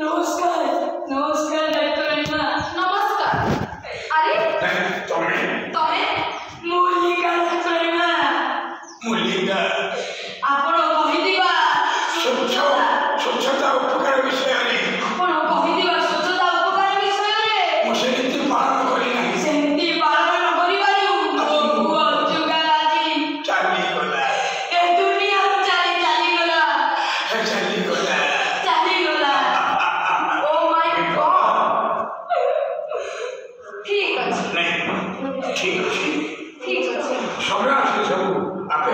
नमस्कार नमस्कार डॉक्टर अनिमा नमस्कार। अरे तमे तमे मुलिका डॉक्टर अनिमा मुलिका आपण कहिदिबा स्वच्छता उपकार विषय रे आपण कहिदिबा स्वच्छता उपकार विषय रे मुझे नीति पालन करी नहीं सेंती पालन करिबारू ओ जुगालाजी चाली गला ए दुनिया चाली चाली गला चाली गला ओ माय गॉड। ठीक अछि नहीं ठीक ठीक अछि सब आपे